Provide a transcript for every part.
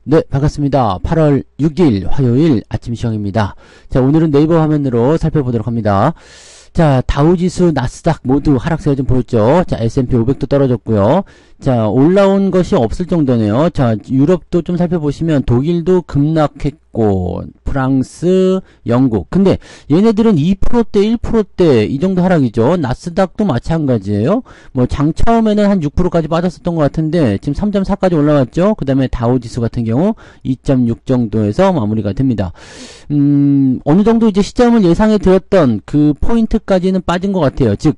네, 반갑습니다. 8월 6일 화요일 아침 시황입니다. 자, 오늘은 네이버 화면으로 살펴보도록 합니다. 자, 다우지수, 나스닥 모두 하락세가 좀 보였죠. 자, S&P 500도 떨어졌고요. 자, 올라온 것이 없을 정도네요. 자, 유럽도 좀 살펴보시면 독일도 급락했고, 프랑스, 영국. 근데 얘네들은 2%대, 1%대 이 정도 하락이죠. 나스닥도 마찬가지예요. 뭐 장 처음에는 한 6%까지 빠졌었던 것 같은데 지금 3.4까지 올라왔죠. 그 다음에 다우지수 같은 경우 2.6 정도에서 마무리가 됩니다. 어느 정도 이제 시점을 예상해 드렸던 그 포인트까지는 빠진 것 같아요. 즉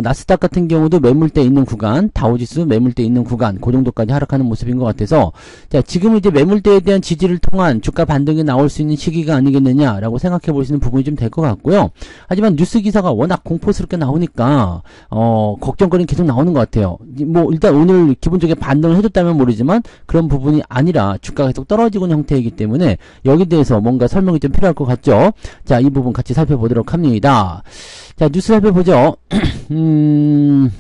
나스닥 같은 경우도 매물대 있는 구간, 다우지수 매물대 있는 구간, 그 정도까지 하락하는 모습인 것 같아서, 자, 지금은 이제 매물대에 대한 지지를 통한 주가 반등이 나올 수 있는 시기가 아니겠느냐라고 생각해 보시는 부분이 좀 될 것 같고요. 하지만 뉴스 기사가 워낙 공포스럽게 나오니까, 걱정거리는 계속 나오는 것 같아요. 뭐, 일단 오늘 기본적인 반등을 해줬다면 모르지만, 그런 부분이 아니라 주가가 계속 떨어지고 있는 형태이기 때문에, 여기에 대해서 뭔가 설명이 좀 필요할 것 같죠? 자, 이 부분 같이 살펴보도록 합니다. 자, 뉴스 살펴보죠.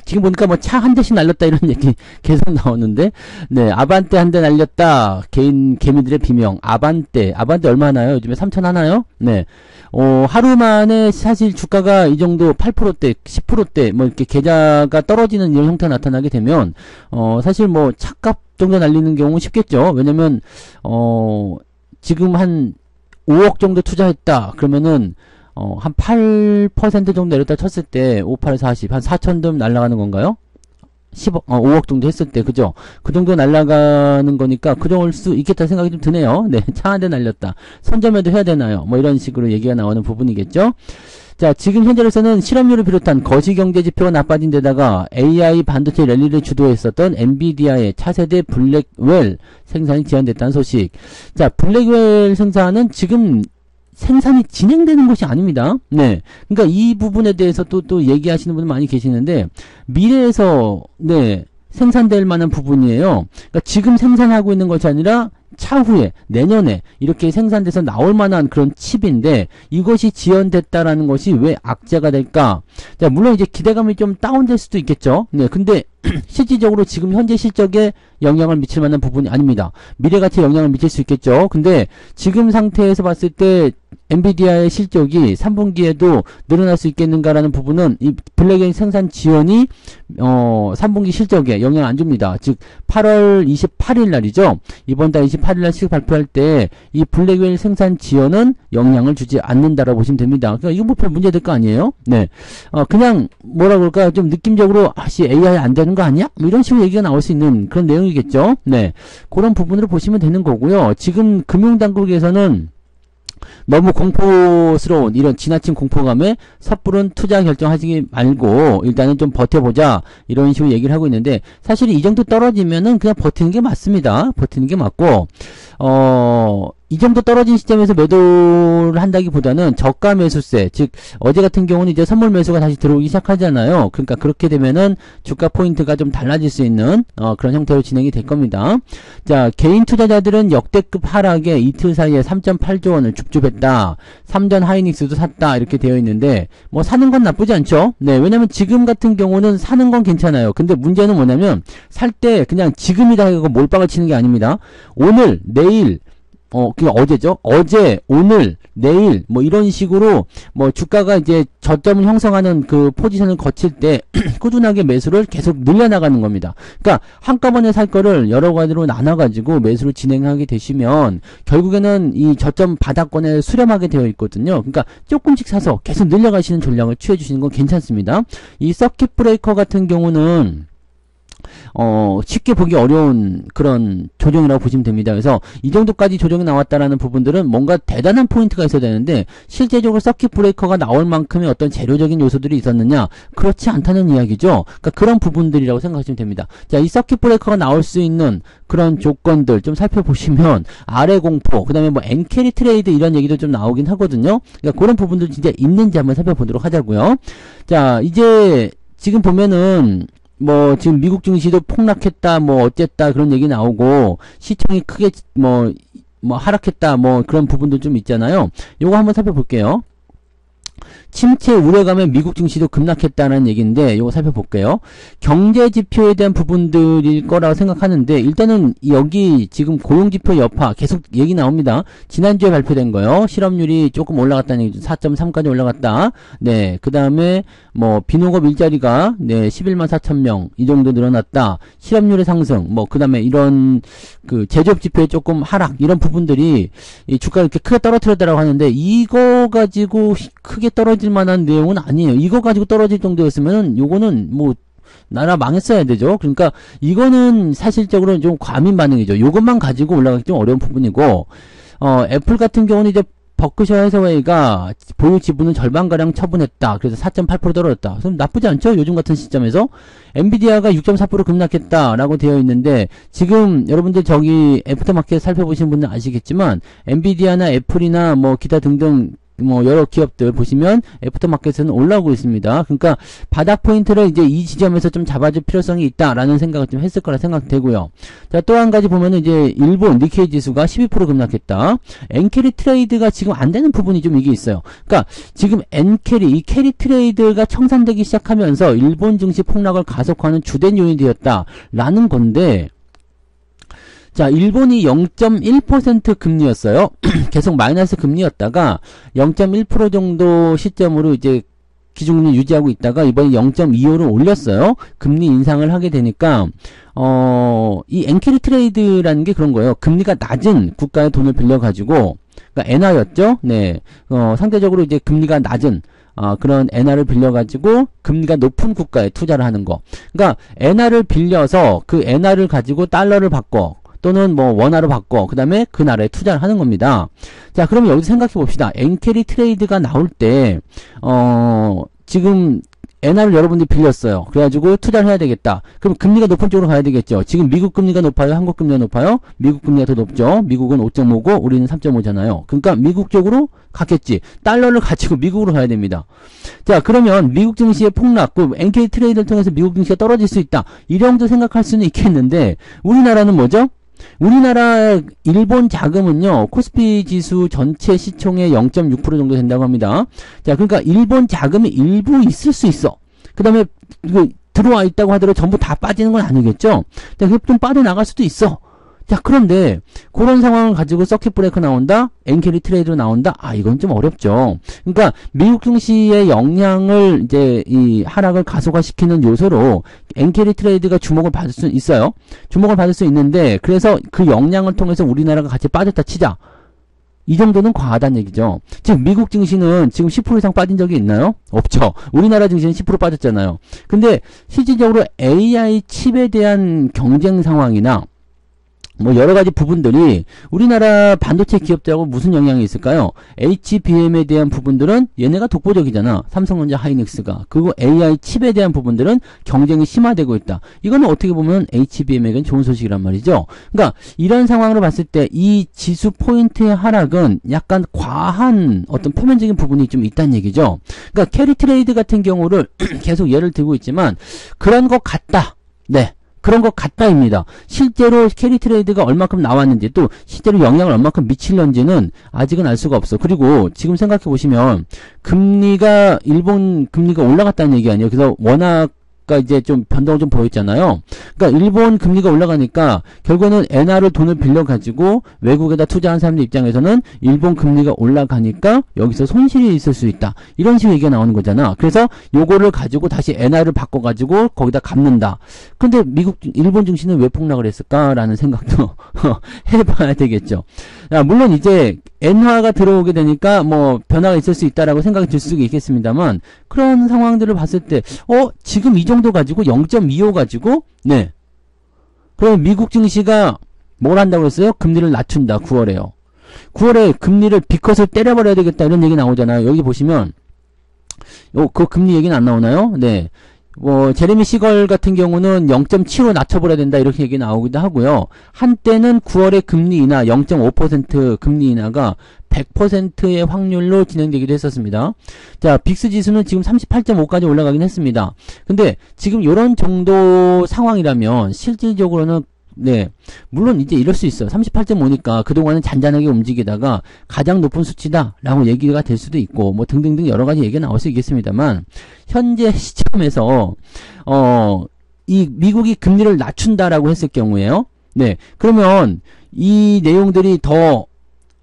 지금 보니까 뭐 차 한 대씩 날렸다 이런 얘기 계속 나오는데, 네, 아반떼 한 대 날렸다. 개미들의 비명. 아반떼 얼마 하나요? 요즘에 3,000 하나요? 네. 하루 만에 사실 주가가 이 정도 8%대, 10%대, 뭐 이렇게 계좌가 떨어지는 이런 형태가 나타나게 되면, 사실 뭐 차값 정도 날리는 경우 쉽겠죠. 왜냐면, 지금 한 5억 정도 투자했다. 그러면은, 한 8% 정도 내렸다 쳤을 때, 5, 8, 40, 한 4,000점 날아가는 건가요? 5억 정도 했을 때, 그죠? 그 정도 날아가는 거니까, 그럴 수 있겠다 생각이 좀 드네요. 네, 차 한 대 날렸다. 선점해도 해야 되나요? 뭐 이런 식으로 얘기가 나오는 부분이겠죠? 자, 지금 현재로서는 실업률을 비롯한 거시경제지표가 나빠진 데다가 AI 반도체 랠리를 주도했었던 엔비디아의 차세대 블랙웰 생산이 지연됐다는 소식. 자, 블랙웰 생산은 지금 생산이 진행되는 것이 아닙니다. 네. 그러니까 이 부분에 대해서 또 얘기하시는 분들 많이 계시는데, 미래에서, 네, 생산될 만한 부분이에요. 그러니까 지금 생산하고 있는 것이 아니라, 차후에, 내년에, 이렇게 생산돼서 나올 만한 그런 칩인데, 이것이 지연됐다라는 것이 왜 악재가 될까? 자, 물론 이제 기대감이 좀 다운될 수도 있겠죠. 네. 근데, 실질적으로 지금 현재 실적에 영향을 미칠 만한 부분이 아닙니다. 미래가치에 영향을 미칠 수 있겠죠. 근데 지금 상태에서 봤을 때 엔비디아의 실적이 3분기에도 늘어날 수 있겠는가라는 부분은 이 블랙웰 생산 지연이 3분기 실적에 영향을 안 줍니다. 즉 8월 28일 날이죠. 이번 달 28일 날 실적 발표할 때 이 블랙웰 생산 지연은 영향을 주지 않는다라고 보시면 됩니다. 그러니까 이거 뭐 별 문제 될 거 아니에요? 네. 그냥 뭐라 그럴까 좀 느낌적으로 AI 안 되는 거 아니야? 뭐 이런 식으로 얘기가 나올 수 있는 그런 내용이겠죠. 네. 그런 부분으로 보시면 되는 거고요. 지금 금융당국에서는 너무 공포스러운 이런 지나친 공포감에 섣부른 투자 결정하지 말고 일단은 좀 버텨보자 이런 식으로 얘기를 하고 있는데, 사실 이 정도 떨어지면은 그냥 버티는 게 맞습니다. 버티는 게 맞고, 이 정도 떨어진 시점에서 매도를 한다기보다는 저가 매수세, 즉 어제 같은 경우는 이제 선물 매수가 다시 들어오기 시작하잖아요. 그러니까 그렇게 되면은 주가 포인트가 좀 달라질 수 있는 그런 형태로 진행이 될 겁니다. 자, 개인 투자자들은 역대급 하락에 이틀 사이에 3.8조 원을 줍줍했다. 삼전 하이닉스도 샀다 이렇게 되어 있는데, 뭐 사는 건 나쁘지 않죠. 네, 왜냐면 지금 같은 경우는 사는 건 괜찮아요. 근데 문제는 뭐냐면 살 때 그냥 지금이다 하고 몰빵을 치는 게 아닙니다. 오늘, 내일, 그냥 어제죠. 어제, 오늘, 내일, 뭐 이런 식으로 뭐 주가가 이제 저점을 형성하는 그 포지션을 거칠 때 꾸준하게 매수를 계속 늘려나가는 겁니다. 그러니까 한꺼번에 살 거를 여러 가지로 나눠가지고 매수를 진행하게 되시면 결국에는 이 저점 바닥권에 수렴하게 되어 있거든요. 그러니까 조금씩 사서 계속 늘려가시는 전략을 취해 주시는 건 괜찮습니다. 이 서킷 브레이커 같은 경우는 쉽게 보기 어려운 그런 조정이라고 보시면 됩니다. 그래서 이 정도까지 조정이 나왔다라는 부분들은 뭔가 대단한 포인트가 있어야 되는데, 실제적으로 서킷 브레이커가 나올 만큼의 어떤 재료적인 요소들이 있었느냐? 그렇지 않다는 이야기죠. 그러니까 그런 부분들이라고 생각하시면 됩니다. 자, 이 서킷 브레이커가 나올 수 있는 그런 조건들 좀 살펴보시면, 아래 공포, 그 다음에 뭐 엔캐리 트레이드 이런 얘기도 좀 나오긴 하거든요. 그러니까 그런 부분들 진짜 있는지 한번 살펴보도록 하자고요. 자, 이제 지금 보면은 뭐 지금 미국 증시도 폭락했다 뭐 어쨌다 그런 얘기 나오고, 시총이 크게 뭐 하락했다 뭐 그런 부분도 좀 있잖아요. 요거 한번 살펴볼게요. 침체 우려감에 미국 증시도 급락했다는 얘기인데 이거 살펴볼게요. 경제 지표에 대한 부분들일 거라고 생각하는데 일단은 여기 지금 고용지표 여파 계속 얘기 나옵니다. 지난주에 발표된 거요. 실업률이 조금 올라갔다는 얘기죠. 4.3까지 올라갔다. 네, 그 다음에 뭐 비농업 일자리가 네 11만 4천 명 이 정도 늘어났다. 실업률의 상승 뭐 그 다음에 이런 그 제조업 지표의 조금 하락 이런 부분들이 이 주가를 이렇게 크게 떨어뜨렸다라고 하는데 이거 가지고 크게 떨어질 만한 내용은 아니에요. 이거 가지고 떨어질 정도였으면 요거는 뭐 나라 망했어야 되죠. 그러니까 이거는 사실적으로 좀 과민 반응이죠. 요것만 가지고 올라가기 좀 어려운 부분이고 애플 같은 경우는 이제 버크셔 해서웨이가 보유 지분을 절반가량 처분했다. 그래서 4.8% 떨어졌다. 그럼 나쁘지 않죠? 요즘 같은 시점에서. 엔비디아가 6.4% 급락했다라고 되어 있는데, 지금 여러분들 저기 애프터마켓 살펴보신 분들 아시겠지만, 엔비디아나 애플이나 뭐 기타 등등 뭐 여러 기업들 보시면 애프터마켓은 올라오고 있습니다. 그러니까 바닥 포인트를 이제 이 지점에서 좀 잡아줄 필요성이 있다라는 생각을 좀 했을 거라 생각되고요. 자, 또 한 가지 보면은 이제 일본 니케이 지수가 12% 급락했다. 엔캐리 트레이드가 지금 안 되는 부분이 좀 이게 있어요. 그러니까 지금 엔캐리 이 캐리 트레이드가 청산되기 시작하면서 일본 증시 폭락을 가속화하는 주된 요인이 되었다라는 건데. 자, 일본이 0.1% 금리였어요. 계속 마이너스 금리였다가 0.1% 정도 시점으로 이제 기준금리 유지하고 있다가 이번에 0.25를 올렸어요. 금리 인상을 하게 되니까 이 엔캐리 트레이드라는 게 그런 거예요. 금리가 낮은 국가의 돈을 빌려가지고 그러니까 엔화였죠. 네, 상대적으로 이제 금리가 낮은 그런 엔화를 빌려가지고 금리가 높은 국가에 투자를 하는 거. 그러니까 엔화를 빌려서 그 엔화를 가지고 달러를 바꿔. 또는 뭐 원화로 바꿔 그 다음에 그 나라에 투자를 하는 겁니다. 자, 그러면 여기서 생각해 봅시다. 엔캐리 트레이드가 나올 때 지금 엔화를 여러분들이 빌렸어요. 그래가지고 투자를 해야 되겠다. 그럼 금리가 높은 쪽으로 가야 되겠죠. 지금 미국 금리가 높아요? 한국 금리가 높아요? 미국 금리가 더 높죠. 미국은 5.5고 우리는 3.5잖아요. 그러니까 미국 쪽으로 갔겠지. 달러를 가지고 미국으로 가야 됩니다. 자, 그러면 미국 증시의 폭락, 그 엔캐리 트레이드를 통해서 미국 증시가 떨어질 수 있다. 이 정도 생각할 수는 있겠는데 우리나라는 뭐죠? 우리나라 일본 자금은요 코스피 지수 전체 시총의 0.6% 정도 된다고 합니다. 자, 그러니까 일본 자금이 일부 있을 수 있어. 그 다음에 들어와 있다고 하더라도 전부 다 빠지는 건 아니겠죠. 자, 그게 좀 빠져나갈 수도 있어. 자, 그런데 그런 상황을 가지고 서킷 브레이크 나온다, 엔캐리 트레이드로 나온다. 이건 좀 어렵죠. 그러니까 미국 증시의 영향을 이제 이 하락을 가속화시키는 요소로 엔캐리 트레이드가 주목을 받을 수 있어요. 주목을 받을 수 있는데 그래서 그 영향을 통해서 우리나라가 같이 빠졌다 치자. 이 정도는 과하다는 얘기죠. 지금 미국 증시는 지금 10% 이상 빠진 적이 있나요? 없죠. 우리나라 증시는 10% 빠졌잖아요. 근데 실질적으로 AI 칩에 대한 경쟁 상황이나 뭐 여러 가지 부분들이 우리나라 반도체 기업들하고 무슨 영향이 있을까요? HBM에 대한 부분들은 얘네가 독보적이잖아. 삼성전자 하이닉스가. 그리고 AI 칩에 대한 부분들은 경쟁이 심화되고 있다. 이거는 어떻게 보면 HBM에게는 좋은 소식이란 말이죠. 그러니까 이런 상황으로 봤을 때 이 지수 포인트의 하락은 약간 과한 어떤 표면적인 부분이 좀 있다는 얘기죠. 그러니까 캐리 트레이드 같은 경우를 계속 예를 들고 있지만 그런 것 같다. 네. 그런 것 같다입니다. 실제로 캐리 트레이드가 얼마큼 나왔는지 또 실제로 영향을 얼마큼 미칠런지는 아직은 알 수가 없어. 그리고 지금 생각해 보시면 금리가 일본 금리가 올라갔다는 얘기 아니에요. 그래서 워낙 이제 좀 변동을 좀 보였잖아요. 그러니까 일본 금리가 올라가니까 결국에는 엔화를 돈을 빌려가지고 외국에다 투자한 사람들 입장에서는 일본 금리가 올라가니까 여기서 손실이 있을 수 있다. 이런 식의 얘기가 나오는 거잖아. 그래서 요거를 가지고 다시 엔화를 바꿔가지고 거기다 갚는다. 근데 일본 증시는 왜 폭락을 했을까라는 생각도 해봐야 되겠죠. 물론 이제 엔화가 들어오게 되니까 뭐 변화가 있을 수 있다라고 생각이 들 수가 있겠습니다만 그런 상황들을 봤을 때 지금 이 정도 가지고 0.25 가지고 네. 그럼 미국 증시가 뭘 한다고 했어요? 금리를 낮춘다. 9월에요. 9월에 금리를 비컷을 때려버려야 되겠다 이런 얘기 나오잖아요. 여기 보시면 그 금리 얘기는 안 나오나요? 네. 제레미 시걸 같은 경우는 0.75 낮춰버려야 된다 이렇게 얘기 나오기도 하고요. 한때는 9월에 금리 인하 0.5% 금리 인하가 100%의 확률로 진행되기도 했었습니다. 자, 빅스 지수는 지금 38.5까지 올라가긴 했습니다. 근데 지금 이런 정도 상황이라면 실질적으로는 네. 물론 이제 이럴 수 있어요. 38.5니까 그동안은 잔잔하게 움직이다가 가장 높은 수치다 라고 얘기가 될 수도 있고 뭐 등등등 여러 가지 얘기가 나올 수 있겠습니다만 현재 시점에서 이 미국이 금리를 낮춘다라고 했을 경우에요. 네. 그러면 이 내용들이 더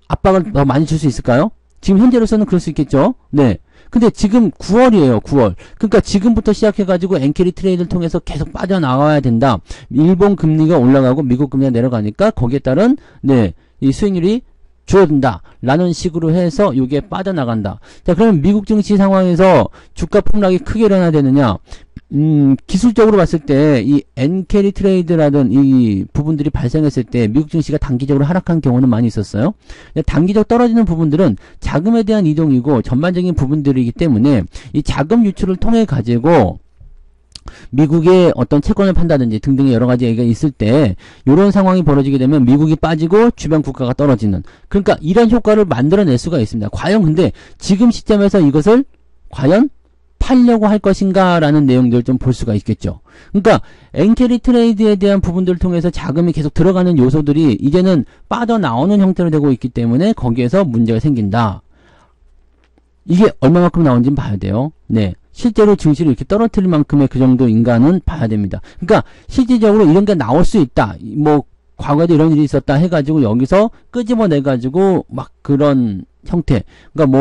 압박을 더 많이 줄 수 있을까요? 지금 현재로서는 그럴 수 있겠죠. 네. 근데 지금 9월이에요, 9월. 그러니까 지금부터 시작해가지고 엔캐리 트레이드를 통해서 계속 빠져나와야 된다. 일본 금리가 올라가고 미국 금리가 내려가니까 거기에 따른, 네, 이 수익률이 줄어든다. 라는 식으로 해서 이게 빠져나간다. 자, 그러면 미국 증시 상황에서 주가 폭락이 크게 일어나야 되느냐? 기술적으로 봤을 때 이 엔캐리 트레이드라든 이 부분들이 발생했을 때 미국 증시가 단기적으로 하락한 경우는 많이 있었어요. 단기적 떨어지는 부분들은 자금에 대한 이동이고 전반적인 부분들이기 때문에 이 자금 유출을 통해 가지고 미국의 어떤 채권을 판다든지 등등의 여러 가지 얘기가 있을 때 이런 상황이 벌어지게 되면 미국이 빠지고 주변 국가가 떨어지는, 그러니까 이런 효과를 만들어낼 수가 있습니다. 과연 근데 지금 시점에서 이것을 과연 팔려고 할 것인가 라는 내용들을 좀 볼 수가 있겠죠. 그러니까 엔캐리 트레이드에 대한 부분들을 통해서 자금이 계속 들어가는 요소들이 이제는 빠져나오는 형태로 되고 있기 때문에 거기에서 문제가 생긴다. 이게 얼마만큼 나온지는 봐야 돼요. 네. 실제로 증시를 이렇게 떨어뜨릴 만큼의 그 정도 인간은 봐야 됩니다. 그러니까 실질적으로 이런 게 나올 수 있다. 뭐 과거에도 이런 일이 있었다 해가지고 여기서 끄집어내가지고 막 그런 형태. 그러니까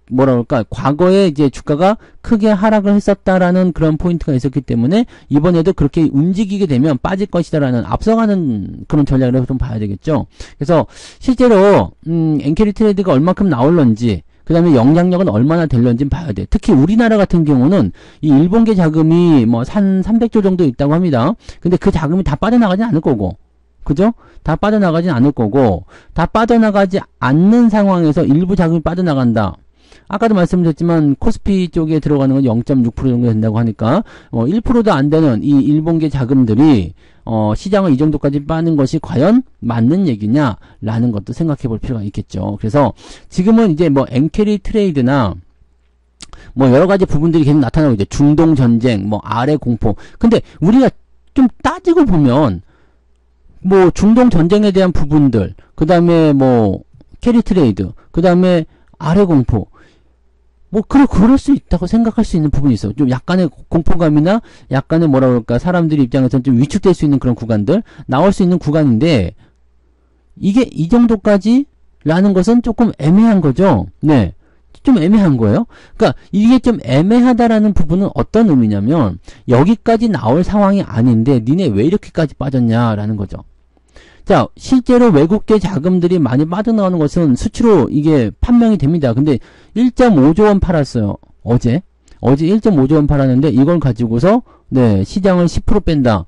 뭐라 그럴까, 과거에 이제 주가가 크게 하락을 했었다라는 그런 포인트가 있었기 때문에 이번에도 그렇게 움직이게 되면 빠질 것이다라는 앞서가는 그런 전략을 좀 봐야 되겠죠. 그래서 실제로 엔캐리 트레이드가 얼마큼 나올런지, 그 다음에 영향력은 얼마나 될런지 봐야 돼. 특히 우리나라 같은 경우는 이 일본계 자금이 뭐 한 300조 정도 있다고 합니다. 근데 그 자금이 다 빠져나가진 않을 거고, 그죠? 다 빠져나가진 않을 거고, 다 빠져나가지 않는 상황에서 일부 자금이 빠져나간다. 아까도 말씀드렸지만 코스피 쪽에 들어가는 건 0.6% 정도 된다고 하니까 1%도 안 되는 이 일본계 자금들이 시장을 이 정도까지 빠는 것이 과연 맞는 얘기냐라는 것도 생각해 볼 필요가 있겠죠. 그래서 지금은 이제 뭐 엔캐리 트레이드나 뭐 여러 가지 부분들이 계속 나타나고 있죠. 중동 전쟁, 뭐 아래 공포. 근데 우리가 좀 따지고 보면 뭐 중동 전쟁에 대한 부분들, 그 다음에 뭐 캐리 트레이드, 그 다음에 아래 공포, 뭐 그럴 수 있다고 생각할 수 있는 부분이 있어요. 좀 약간의 공포감이나 약간의 뭐라 그럴까, 사람들이 입장에서는 좀 위축될 수 있는 그런 구간들 나올 수 있는 구간인데, 이게 이 정도까지 라는 것은 조금 애매한 거죠. 네, 좀 애매한 거예요. 그러니까 이게 좀 애매하다라는 부분은 어떤 의미냐면 여기까지 나올 상황이 아닌데 니네 왜 이렇게까지 빠졌냐라는 거죠. 자, 실제로 외국계 자금들이 많이 빠져나가는 것은 수치로 이게 판명이 됩니다. 근데 1.5조 원 팔았어요. 어제 1.5조 원 팔았는데 이걸 가지고서 네, 시장을 10% 뺀다.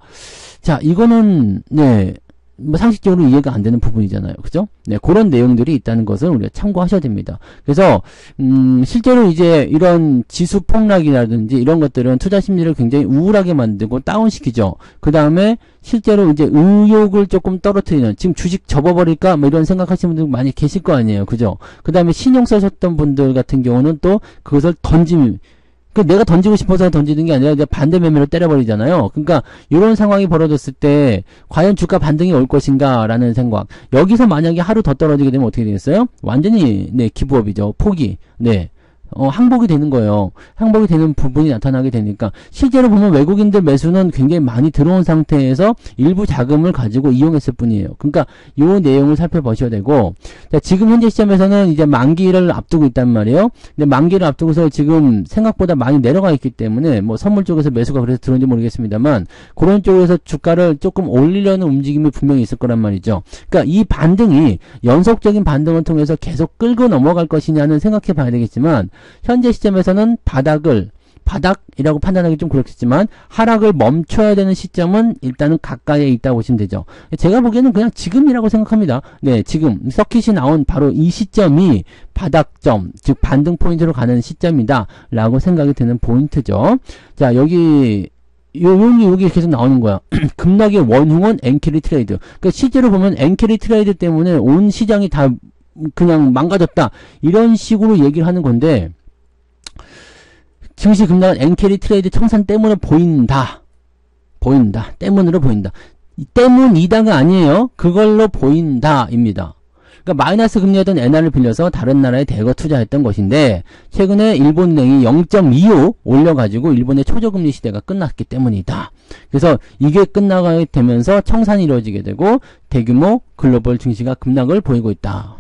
자, 이거는 네, 뭐 상식적으로 이해가 안 되는 부분이잖아요. 그죠? 네, 그런 내용들이 있다는 것을 우리가 참고하셔야 됩니다. 그래서 실제로 이제 이런 지수 폭락이라든지 이런 것들은 투자 심리를 굉장히 우울하게 만들고 다운시키죠. 그 다음에 실제로 이제 의욕을 조금 떨어뜨리는, 지금 주식 접어버릴까 뭐 이런 생각하시는 분들 많이 계실 거 아니에요. 그죠? 그 다음에 신용 쓰셨던 분들 같은 경우는 또 그것을 내가 던지고 싶어서 던지는 게 아니라 이제 반대 매매로 때려버리잖아요. 그러니까 이런 상황이 벌어졌을 때 과연 주가 반등이 올 것인가라는 생각. 여기서 만약에 하루 더 떨어지게 되면 어떻게 되겠어요? 완전히 네, 기부업이죠. 포기. 네. 항복이 되는 거예요. 항복이 되는 부분이 나타나게 되니까 실제로 보면 외국인들 매수는 굉장히 많이 들어온 상태에서 일부 자금을 가지고 이용했을 뿐이에요. 그러니까 이 내용을 살펴보셔야 되고, 자, 지금 현재 시점에서는 이제 만기를 앞두고 있단 말이에요. 근데 만기를 앞두고서 지금 생각보다 많이 내려가 있기 때문에 뭐 선물 쪽에서 매수가 그래서 들어온지 모르겠습니다만 그런 쪽에서 주가를 조금 올리려는 움직임이 분명히 있을 거란 말이죠. 그러니까 이 반등이 연속적인 반등을 통해서 계속 끌고 넘어갈 것이냐는 생각해 봐야 되겠지만 현재 시점에서는 바닥이라고 판단하기 좀 그렇겠지만 하락을 멈춰야 되는 시점은 일단은 가까이에 있다고 보시면 되죠. 제가 보기에는 그냥 지금이라고 생각합니다. 네, 지금 서킷이 나온 바로 이 시점이 바닥점, 즉 반등 포인트로 가는 시점이다 라고 생각이 드는 포인트죠. 자, 여기 계속 나오는 거야. 급락의 원흉은 엔캐리 트레이드. 그러니까 실제로 보면 엔캐리 트레이드 때문에 온 시장이 다 그냥 망가졌다, 이런 식으로 얘기를 하는 건데, 증시 급락은 엔캐리 트레이드 청산 때문에 때문으로 보인다. 때문이다가 아니에요. 그걸로 보인다입니다. 그러니까 마이너스 금리였던 엔화를 빌려서 다른 나라에 대거 투자했던 것인데 최근에 일본은행이 0.25 올려가지고 일본의 초저금리 시대가 끝났기 때문이다. 그래서 이게 끝나게 되면서 청산이 이루어지게 되고 대규모 글로벌 증시가 급락을 보이고 있다.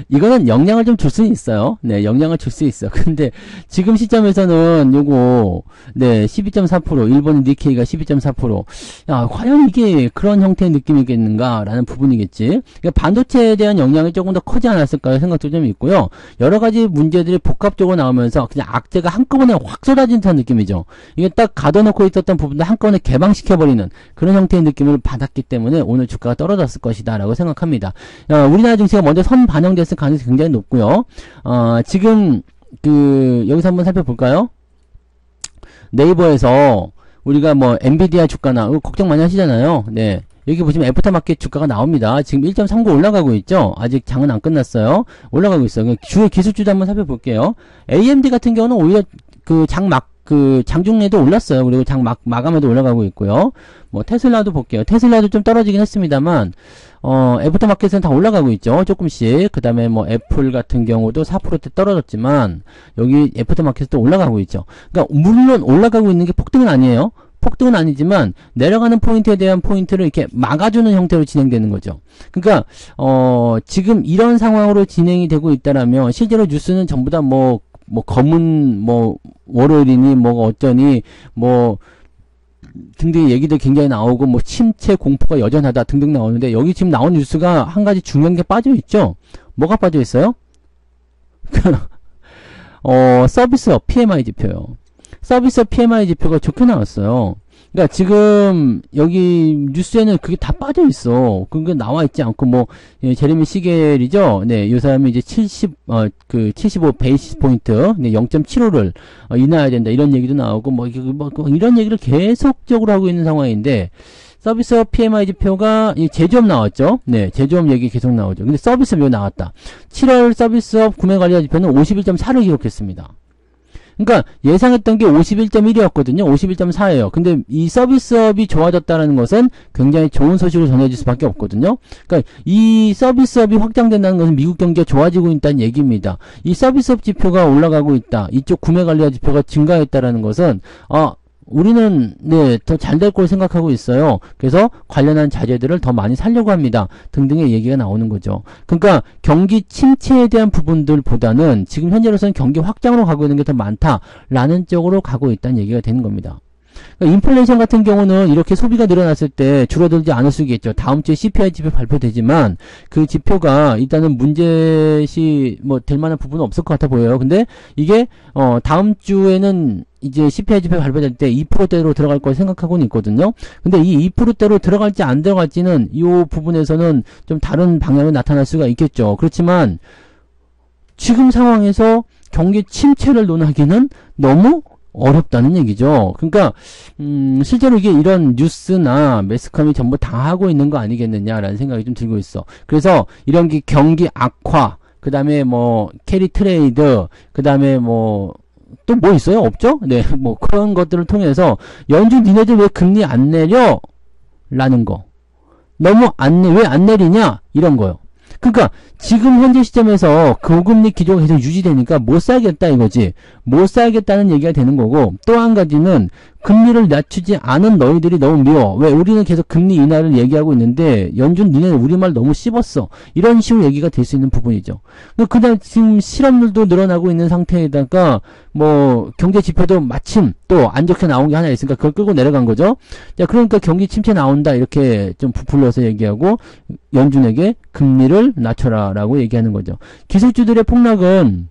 이거는 영향을 좀 줄 수는 있어요. 네, 영향을 줄 수 있어. 근데 지금 시점에서는 요거, 네, 12.4%, 일본 니케이가 12.4%. 야, 과연 이게 그런 형태의 느낌이겠는가라는 부분이겠지. 그러니까 반도체에 대한 영향이 조금 더 커지 않았을까 생각도 좀 있고요. 여러 가지 문제들이 복합적으로 나오면서 그냥 악재가 한꺼번에 확 쏟아진 듯한 느낌이죠. 이게 딱 가둬놓고 있었던 부분도 한꺼번에 개방시켜버리는 그런 형태의 느낌을 받았기 때문에 오늘 주가가 떨어졌을 것이다 라고 생각합니다. 우리나라 증시가 먼저 반영됐을 가능성이 굉장히 높고요. 지금 여기서 한번 살펴볼까요? 네이버에서 우리가 뭐 엔비디아 주가나 걱정 많이 하시잖아요. 네. 여기 보시면 애프터마켓 주가가 나옵니다. 지금 1.39 올라가고 있죠. 아직 장은 안 끝났어요. 올라가고 있어요. 주요 기술주도 한번 살펴볼게요. AMD 같은 경우는 오히려 장중에도 올랐어요. 그리고 마감에도 올라가고 있고요. 뭐 테슬라도 볼게요. 테슬라도 좀 떨어지긴 했습니다만 애프터마켓은 다 올라가고 있죠. 조금씩. 그 다음에 뭐 애플 같은 경우도 4%대 떨어졌지만 여기 애프터마켓도 올라가고 있죠. 그러니까 물론 올라가고 있는 게 폭등은 아니에요. 폭등은 아니지만 내려가는 포인트에 대한 포인트를 이렇게 막아주는 형태로 진행되는 거죠. 그러니까 지금 이런 상황으로 진행이 되고 있다라면 실제로 뉴스는 전부 다 검은 월요일이니 어쩌니 등등 얘기들 굉장히 나오고 침체 공포가 여전하다 등등 나오는데 여기 지금 나온 뉴스가 한 가지 중요한 게 빠져 있죠. 뭐가 빠져 있어요? 서비스업 PMI 지표요. 서비스업 PMI 지표가 좋게 나왔어요. 그러니까 지금 여기 뉴스에는 그게 다 빠져 있어. 그게 나와 있지 않고 제레미 시겔이죠. 네, 이 사람이 이제 75 베이시스 포인트, 네, 0.75를 인하해야 된다 이런 얘기도 나오고 이런 얘기를 계속적으로 하고 있는 상황인데 서비스업 PMI 지표가 제조업 나왔죠. 네, 제조업 얘기 계속 나오죠. 근데 서비스업 여기 나왔다. 7월 서비스업 구매관리자 지표는 51.4를 기록했습니다. 그러니까 예상했던 게 51.1이었거든요. 51.4예요. 근데 이 서비스업이 좋아졌다는 것은 굉장히 좋은 소식을 전해줄 수밖에 없거든요. 그러니까 이 서비스업이 확장된다는 것은 미국 경기가 좋아지고 있다는 얘기입니다. 이 서비스업 지표가 올라가고 있다. 이쪽 구매관리자 지표가 증가했다라는 것은 우리는 더 잘 될 걸 생각하고 있어요. 그래서 관련한 자재들을 더 많이 살려고 합니다. 등등의 얘기가 나오는 거죠. 그러니까 경기 침체에 대한 부분들보다는 지금 현재로서는 경기 확장으로 가고 있는 게 더 많다라는 쪽으로 가고 있다는 얘기가 되는 겁니다. 그러니까 인플레이션 같은 경우는 이렇게 소비가 늘어났을 때 줄어들지 않을 수 있겠죠. 다음 주에 CPI 지표 발표되지만 그 지표가 일단은 문제시 될 만한 부분은 없을 것 같아 보여요. 근데 이게 다음 주에는 이제 CPI 지표 발표될 때 2%대로 들어갈 걸 생각하고는 있거든요. 근데 이 2%대로 들어갈지 안 들어갈지는 이 부분에서는 좀 다른 방향으로 나타날 수가 있겠죠. 그렇지만 지금 상황에서 경기 침체를 논하기는 너무 어렵다는 얘기죠. 그러니까 실제로 이게 이런 뉴스나 매스컴이 전부 다 하고 있는 거 아니겠느냐라는 생각이 좀 들고 있어. 그래서 이런 게 경기 악화, 그 다음에 캐리 트레이드, 그 다음에 또 있어요? 없죠? 네, 그런 것들을 통해서 연준 니네들 왜 금리 안 내려? 라는 거. 너무 왜 안 내리냐? 이런 거요. 그러니까 지금 현재 시점에서 고금리 기조가 계속 유지되니까 못 살겠다 이거지. 못 살겠다는 얘기가 되는 거고, 또 한 가지는 금리를 낮추지 않은 너희들이 너무 미워. 왜 우리는 계속 금리 인하를 얘기하고 있는데 연준 니네는 우리말 너무 씹었어. 이런 식으로 얘기가 될 수 있는 부분이죠. 그다음 지금 실업률도 늘어나고 있는 상태에다가 경제 지표도 마침 또 안 좋게 나온 게 하나 있으니까 그걸 끌고 내려간 거죠. 자, 그러니까 경기 침체 나온다 이렇게 좀 부풀려서 얘기하고 연준에게 금리를 낮춰라라고 얘기하는 거죠. 기술주들의 폭락은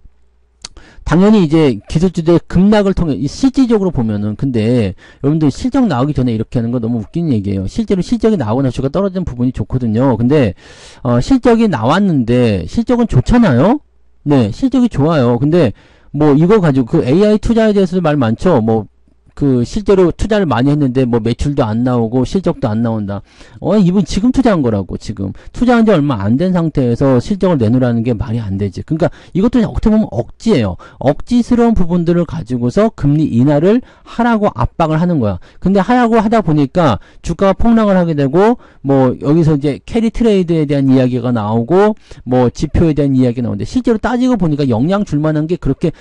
당연히 이제 기술주들의 급락을 통해 실질적으로 보면은, 근데 여러분들 실적 나오기 전에 이렇게 하는 거 너무 웃기는 얘기예요. 실제로 실적이 나오거나 주가 떨어지는 부분이 좋거든요. 근데 실적이 나왔는데 실적은 좋잖아요. 네, 실적이 좋아요. 근데 이거 가지고 그 AI 투자에 대해서도 말 많죠. 실제로 투자를 많이 했는데 뭐 매출도 안 나오고 실적도 안 나온다. 이분 지금 투자한 거라고, 지금. 투자한 지 얼마 안 된 상태에서 실적을 내놓으라는 게 말이 안 되지. 그러니까 이것도 어떻게 보면 억지예요. 억지스러운 부분들을 가지고서 금리 인하를 하라고 압박을 하는 거야. 근데 하라고 하다 보니까 주가가 폭락을 하게 되고, 뭐 여기서 이제 캐리 트레이드에 대한 이야기가 나오고, 뭐 지표에 대한 이야기가 나오는데, 실제로 따지고 보니까 영향 줄 만한 게 그렇게,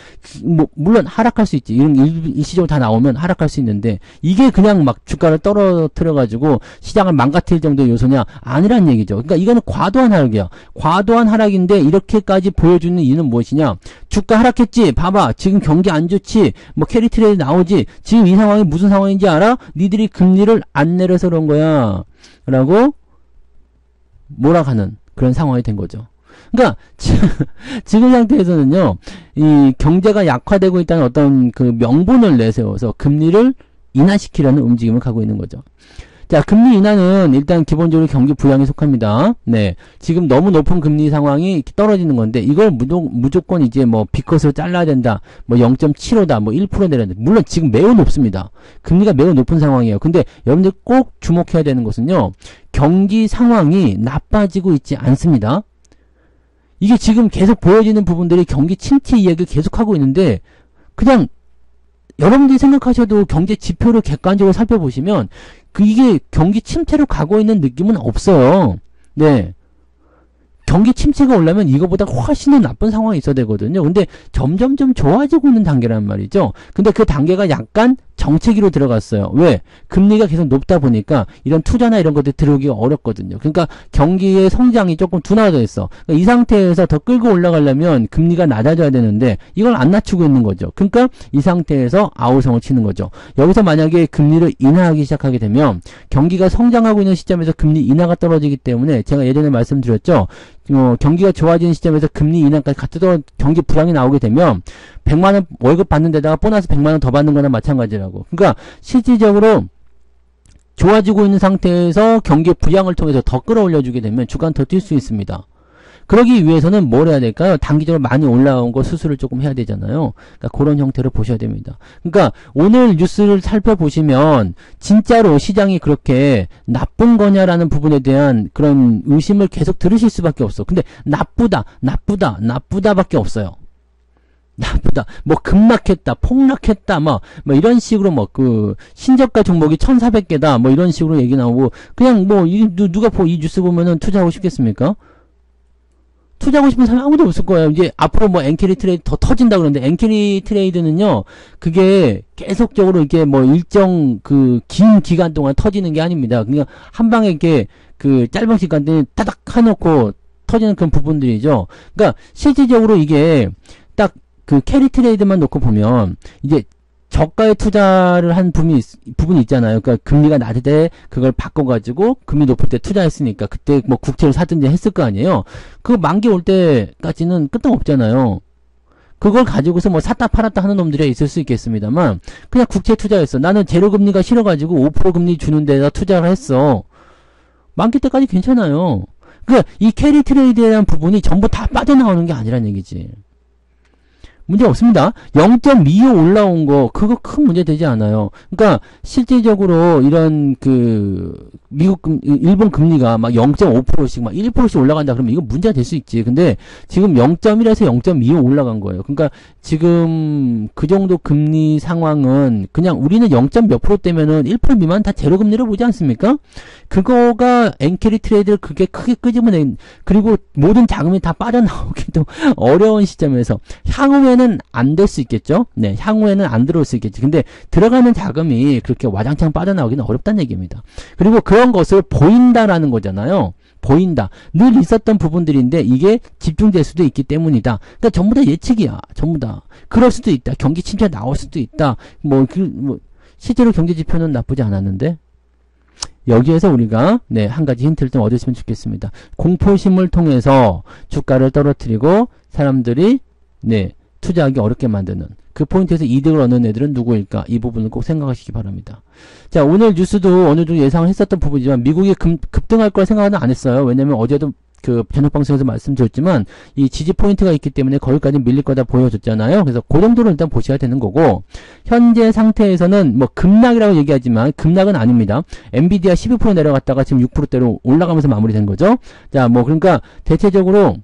뭐 물론 하락할 수 있지. 이런 일시적으로 다 나오면 하락할 수 있는데, 이게 그냥 막 주가를 떨어뜨려 가지고 시장을 망가뜨릴 정도의 요소냐? 아니란 얘기죠. 그러니까 이거는 과도한 하락이야. 과도한 하락인데 이렇게까지 보여주는 이유는 무엇이냐? 주가 하락했지. 봐봐, 지금 경기 안 좋지. 뭐 캐리 트레이드 나오지. 지금 이 상황이 무슨 상황인지 알아? 니들이 금리를 안 내려서 그런 거야 라고 몰아가는 그런 상황이 된 거죠. 그러니까 지금 상태에서는요, 이 경제가 약화되고 있다는 어떤 그 명분을 내세워서 금리를 인하시키려는 움직임을 가고 있는 거죠. 자, 금리 인하는 일단 기본적으로 경기 부양에 속합니다. 네. 지금 너무 높은 금리 상황이 떨어지는 건데, 이걸 무조건 이제 뭐 B컷으로 잘라야 된다. 뭐 0.75다. 뭐 1% 내려야 된다. 물론 지금 매우 높습니다. 금리가 매우 높은 상황이에요. 근데 여러분들 꼭 주목해야 되는 것은요, 경기 상황이 나빠지고 있지 않습니다. 이게 지금 계속 보여지는 부분들이 경기 침체 이야기를 계속하고 있는데, 그냥 여러분들이 생각하셔도 경제 지표를 객관적으로 살펴보시면 이게 경기 침체로 가고 있는 느낌은 없어요. 네. 경기 침체가 오려면 이거보다 훨씬 더 나쁜 상황이 있어야 되거든요. 근데 점점점 좋아지고 있는 단계란 말이죠. 근데 그 단계가 약간 정체기로 들어갔어요. 왜? 금리가 계속 높다 보니까 이런 투자나 이런 것들이 들어오기가 어렵거든요. 그러니까 경기의 성장이 조금 둔화되어 있어. 그러니까 이 상태에서 더 끌고 올라가려면 금리가 낮아져야 되는데 이걸 안 낮추고 있는 거죠. 그러니까 이 상태에서 아우성을 치는 거죠. 여기서 만약에 금리를 인하하기 시작하게 되면 경기가 성장하고 있는 시점에서 금리 인하가 떨어지기 때문에 제가 예전에 말씀드렸죠. 경기가 좋아지는 시점에서 금리 인하까지 같이 경기 불황이 나오게 되면 100만원 월급 받는 데다가 보너스 100만원 더 받는 거나 마찬가지라고. 그러니까 실질적으로 좋아지고 있는 상태에서 경기 불황을 통해서 더 끌어올려주게 되면 주가는 더 뛸 수 있습니다. 그러기 위해서는 뭘 해야 될까요? 단기적으로 많이 올라온 거 수술을 조금 해야 되잖아요. 그러니까 그런 형태로 보셔야 됩니다. 그러니까 오늘 뉴스를 살펴보시면 진짜로 시장이 그렇게 나쁜 거냐라는 부분에 대한 그런 의심을 계속 들으실 수밖에 없어. 근데 나쁘다밖에 없어요. 나쁘다. 뭐 급락했다, 폭락했다, 뭐 이런 식으로 신저가 종목이 1,400개다, 뭐 이런 식으로 얘기 나오고, 그냥 누가 이 뉴스 보면은 투자하고 싶겠습니까? 투자하고 싶은 사람 아무도 없을 거예요. 이제 앞으로 엔캐리 트레이드 더 터진다 그러는데, 엔캐리 트레이드는요, 그게 계속적으로 이렇게 일정 긴 기간 동안 터지는 게 아닙니다. 그냥 한 방에 이렇게 짧은 시간 동안 따닥 해놓고 터지는 그런 부분들이죠. 그러니까 실질적으로 이게 딱 캐리 트레이드만 놓고 보면, 이제 저가에 투자를 한 부분이 있잖아요. 그러니까 금리가 낮을 때 그걸 바꿔가지고 금리 높을 때 투자했으니까 그때 국채를 사든지 했을 거 아니에요. 그 만기 올 때까지는 끄떡없잖아요. 그걸 가지고서 샀다 팔았다 하는 놈들이 있을 수 있겠습니다만, 그냥 국채 투자했어. 나는 제로금리가 싫어가지고 5% 금리 주는 데다 투자를 했어. 만기 때까지 괜찮아요. 그러니까 이 캐리 트레이드에 대한 부분이 전부 다 빠져나오는 게 아니란 얘기지. 문제 없습니다. 0.25 올라온 거 그거 큰 문제 되지 않아요. 그러니까 실질적으로 이런 일본 금리가 0.5%씩 1%씩 올라간다 그러면 이거 문제가 될 수 있지. 근데 지금 0.1에서 0.25 올라간 거예요. 그러니까 지금 그 정도 금리 상황은 그냥 우리는 0.몇 %대면은 1% 미만 다 제로 금리로 보지 않습니까? 그거가 엔캐리 트레이드를 그게 크게 끄집어낸, 그리고 모든 자금이 다 빠져나오기도 어려운 시점에서 향후에는 안 될 수 있겠죠? 네, 향후에는 안 들어올 수 있겠지. 근데 들어가는 자금이 그렇게 와장창 빠져나오기는 어렵다는 얘기입니다. 그리고 그런 것을 보인다라는 거잖아요. 보인다. 늘 있었던 부분들인데 이게 집중될 수도 있기 때문이다. 그러니까 전부 다 예측이야. 전부 다. 그럴 수도 있다. 경기 침체 나올 수도 있다. 실제로 경제 지표는 나쁘지 않았는데, 여기에서 우리가 한 가지 힌트를 좀 얻으시면 좋겠습니다. 공포심을 통해서 주가를 떨어뜨리고 사람들이 투자하기 어렵게 만드는 그 포인트에서 이득을 얻는 애들은 누구일까? 이 부분을 꼭 생각하시기 바랍니다. 자, 오늘 뉴스도 어느 정도 예상을 했었던 부분이지만 미국이 급등할 거라 생각은 안 했어요. 왜냐면 어제도 그 저녁 방송에서 말씀드렸지만 이 지지 포인트가 있기 때문에 거기까지 밀릴 거다 보여줬잖아요. 그래서 그 정도로 일단 보셔야 되는 거고, 현재 상태에서는 뭐 급락이라고 얘기하지만 급락은 아닙니다. 엔비디아 12% 내려갔다가 지금 6%대로 올라가면서 마무리된 거죠. 자, 뭐 그러니까 대체적으로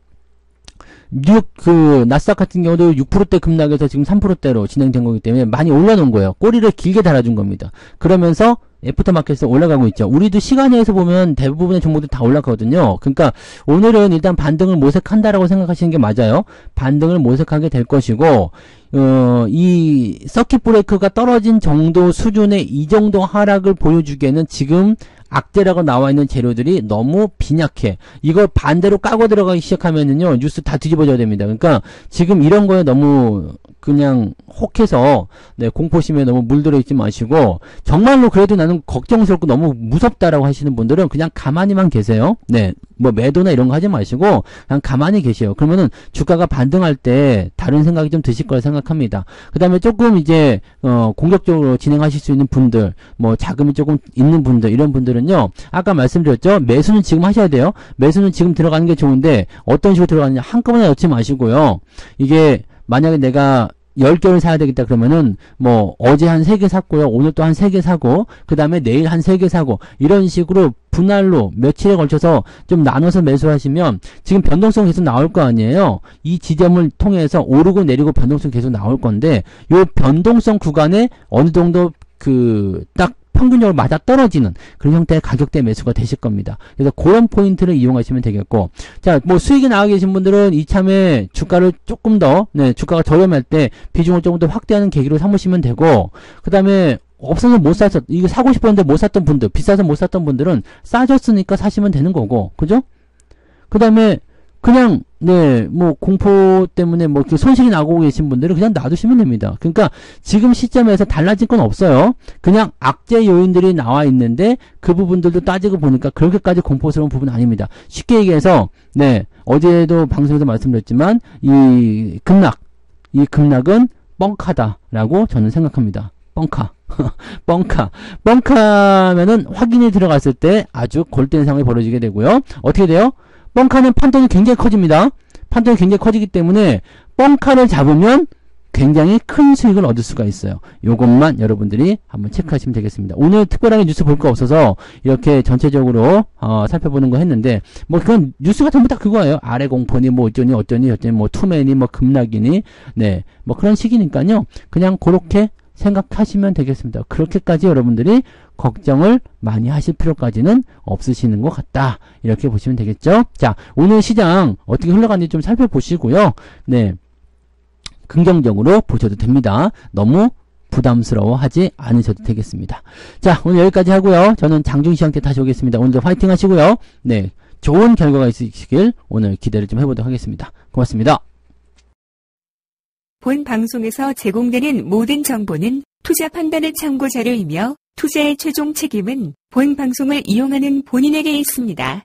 나스닥 같은 경우도 6%대 급락에서 지금 3%대로 진행된 거기 때문에 많이 올려놓은 거예요. 꼬리를 길게 달아준 겁니다. 그러면서 애프터마켓에서 올라가고 있죠. 우리도 시간에서 보면 대부분의 종목들 다 올라가거든요. 그러니까 오늘은 일단 반등을 모색한다라고 생각하시는 게 맞아요. 반등을 모색하게 될 것이고, 이 서킷 브레이크가 떨어진 정도 수준의 이 정도 하락을 보여주기에는 지금 악재라고 나와 있는 재료들이 너무 빈약해. 이걸 반대로 까고 들어가기 시작하면은요, 뉴스 다 뒤집어져야 됩니다. 그러니까 지금 이런 거에 너무 그냥 혹해서, 네, 공포심에 너무 물들어 있지 마시고, 정말로 그래도 나는 걱정스럽고 너무 무섭다라고 하시는 분들은 그냥 가만히만 계세요. 네, 뭐 매도나 이런 거 하지 마시고 그냥 가만히 계세요. 그러면은 주가가 반등할 때 다른 생각이 좀 드실 거라 생각합니다. 그 다음에 조금 이제 공격적으로 진행하실 수 있는 분들, 뭐 자금이 조금 있는 분들, 이런 분들은요, 아까 말씀드렸죠. 매수는 지금 하셔야 돼요. 매수는 지금 들어가는 게 좋은데 어떤 식으로 들어가느냐, 한꺼번에 넣지 마시고요. 이게 만약에 내가 10개를 사야 되겠다 그러면은 뭐 어제 한 3개 샀고요. 오늘 또 한 3개 사고, 그 다음에 내일 한 3개 사고, 이런 식으로 분할로 며칠에 걸쳐서 좀 나눠서 매수하시면 지금 변동성 계속 나올 거 아니에요. 이 지점을 통해서 오르고 내리고 변동성 계속 나올 건데, 요 변동성 구간에 어느 정도 딱 평균적으로 맞아 떨어지는 그런 형태의 가격대 매수가 되실 겁니다. 그래서 그런 포인트를 이용하시면 되겠고, 자, 뭐 수익이 나와 계신 분들은 이참에 주가를 조금 더, 네, 주가가 저렴할 때 비중을 조금 더 확대하는 계기로 삼으시면 되고, 그 다음에 없어서 못 샀어, 이거 사고 싶었는데 못 샀던 분들, 비싸서 못 샀던 분들은 싸졌으니까 사시면 되는 거고, 그죠? 그 다음에 그냥, 네, 뭐 공포 때문에 뭐 손실이 나고 계신 분들은 그냥 놔두시면 됩니다. 그러니까 지금 시점에서 달라질 건 없어요. 그냥 악재 요인들이 나와 있는데 그 부분들도 따지고 보니까 그렇게까지 공포스러운 부분은 아닙니다. 쉽게 얘기해서, 네, 어제도 방송에서 말씀드렸지만 이 급락은 뻥카다라고 저는 생각합니다. 뻥카. 뻥카면은 확인이 들어갔을 때 아주 골된 상황이 벌어지게 되고요. 어떻게 돼요? 뻥카는 판돈이 굉장히 커집니다. 판돈이 굉장히 커지기 때문에 뻥카를 잡으면 굉장히 큰 수익을 얻을 수가 있어요. 요것만 여러분들이 한번 체크하시면 되겠습니다. 오늘 특별하게 뉴스 볼 거 없어서 이렇게 전체적으로 살펴보는 거 했는데, 뭐 그건 뉴스가 전부 다 그거예요. 아래 공포니 뭐 어쩌니 뭐 투맨이 뭐 급락이니, 네, 뭐 그런 식이니까요. 그냥 그렇게 생각하시면 되겠습니다. 그렇게까지 여러분들이 걱정을 많이 하실 필요까지는 없으시는 것 같다, 이렇게 보시면 되겠죠. 자, 오늘 시장 어떻게 흘러가는지 좀 살펴보시고요. 네, 긍정적으로 보셔도 됩니다. 너무 부담스러워하지 않으셔도 되겠습니다. 자, 오늘 여기까지 하고요. 저는 장중시장 때 다시 오겠습니다. 오늘도 화이팅 하시고요. 네, 좋은 결과가 있으시길 오늘 기대를 좀 해보도록 하겠습니다. 고맙습니다. 본 방송에서 제공되는 모든 정보는 투자 판단의 참고 자료이며 투자의 최종 책임은 본 방송을 이용하는 본인에게 있습니다.